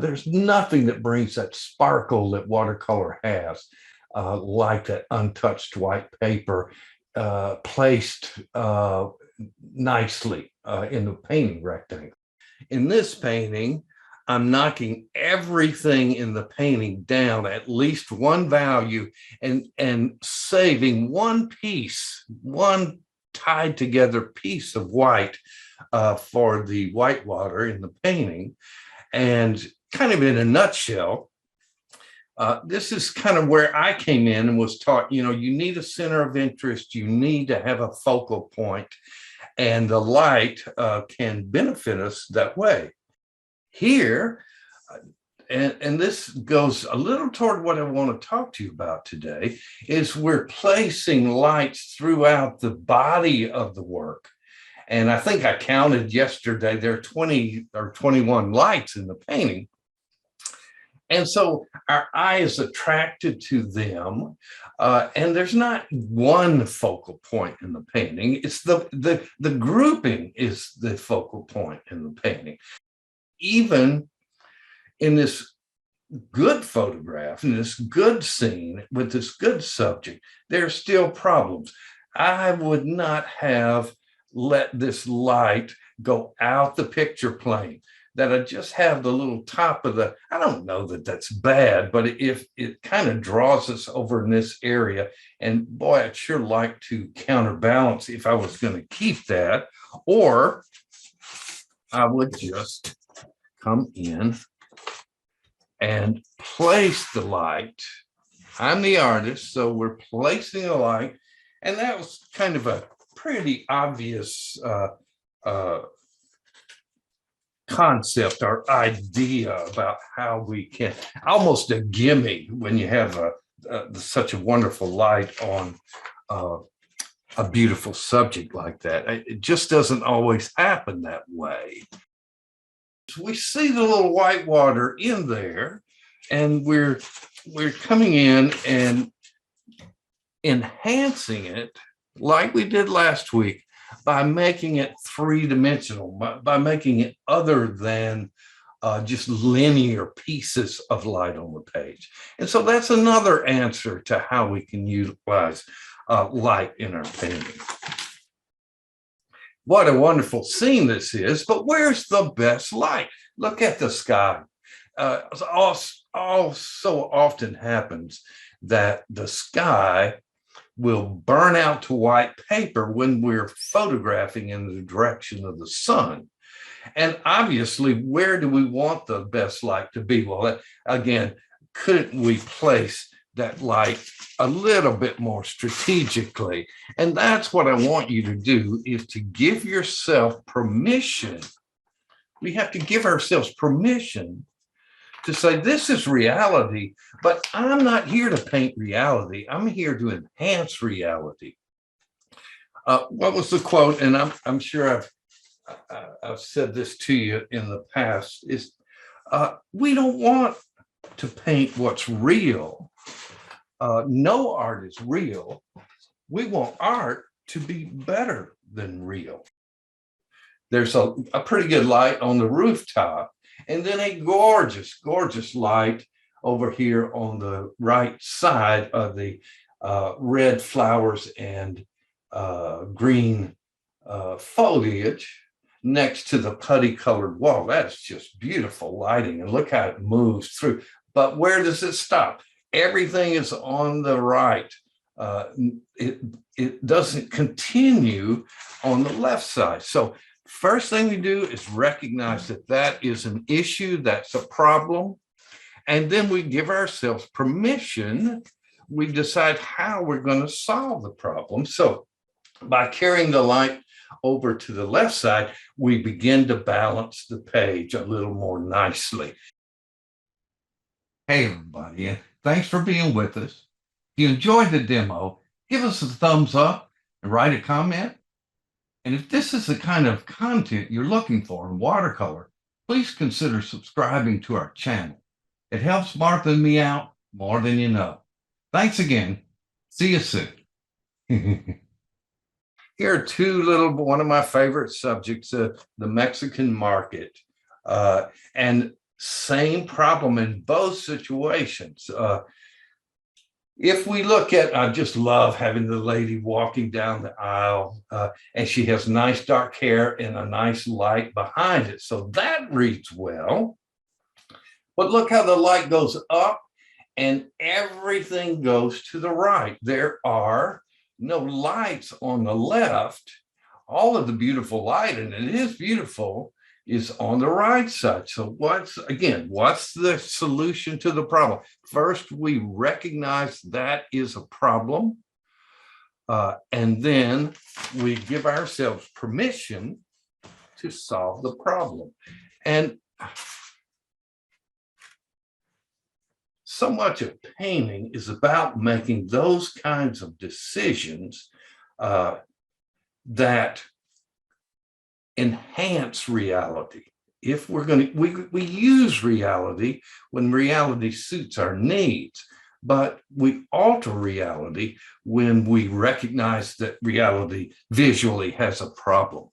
There's nothing that brings that sparkle that watercolor has, like that untouched white paper placed nicely in the painting rectangle. In this painting, I'm knocking everything in the painting down at least one value and saving one piece, one tied together piece of white for the white water in the painting. And kind of in a nutshell, this is kind of where I came in and was taught, you need a center of interest, you need to have a focal point, and the light can benefit us that way. Here, and this goes a little toward what I want to talk to you about today, is we're placing lights throughout the body of the work. And I think I counted yesterday, there are 20 or 21 lights in the painting. And so our eye is attracted to them. And there's not one focal point in the painting. It's the grouping is the focal point in the painting. Even in this good photograph, in this good scene, with this good subject, there are still problems. I would not have let this light go out the picture plane, that I just have the little top of the, I don't know that that's bad, but if it kind of draws us over in this area, and boy, I'd sure like to counterbalance if I was going to keep that, or I would just come in and place the light. I'm the artist, so we're placing a light, and that was kind of a pretty obvious concept or idea about how we can, almost a gimme when you have such a wonderful light on a beautiful subject like that. It just doesn't always happen that way. We see the little white water in there, and we're coming in and enhancing it like we did last week by making it three-dimensional, by making it other than just linear pieces of light on the page. And so that's another answer to how we can utilize light in our painting. What a wonderful scene this is, but where's the best light? Look at the sky. All so often happens that the sky will burn out to white paper when we're photographing in the direction of the sun. And obviously, where do we want the best light to be? Well, again, couldn't we place that light a little bit more strategically? And that's what I want you to do, is to give yourself permission. We have to give ourselves permission to say, this is reality, but I'm not here to paint reality. I'm here to enhance reality. What was the quote? And I'm sure I've said this to you in the past, is we don't want to paint what's real. No art is real. We want art to be better than real. There's a pretty good light on the rooftop, and then a gorgeous, gorgeous light over here on the right side of the red flowers and green foliage next to the putty colored wall. That's just beautiful lighting, and look how it moves through. But where does it stop? Everything is on the right. It doesn't continue on the left side. So first thing we do is recognize that that is an issue, that's a problem. And then we give ourselves permission. We decide how we're going to solve the problem. So by carrying the light over to the left side, we begin to balance the page a little more nicely. Hey, everybody, thanks for being with us. If you enjoyed the demo, give us a thumbs up and write a comment. And if this is the kind of content you're looking for in watercolor, please consider subscribing to our channel. It helps Martha and me out more than you know. Thanks again. See you soon. Here are one of my favorite subjects, the Mexican market. And Same problem in both situations. If we look at, I just love having the lady walking down the aisle, and she has nice dark hair and a nice light behind it. So that reads well. But look how the light goes up and everything goes to the right. There are no lights on the left. All of the beautiful light, and it is beautiful, is on the right side. So what's the solution to the problem? First, we recognize that is a problem. And then we give ourselves permission to solve the problem. And so much of painting is about making those kinds of decisions that enhance reality. If we're going to, we use reality when reality suits our needs, but we alter reality when we recognize that reality visually has a problem.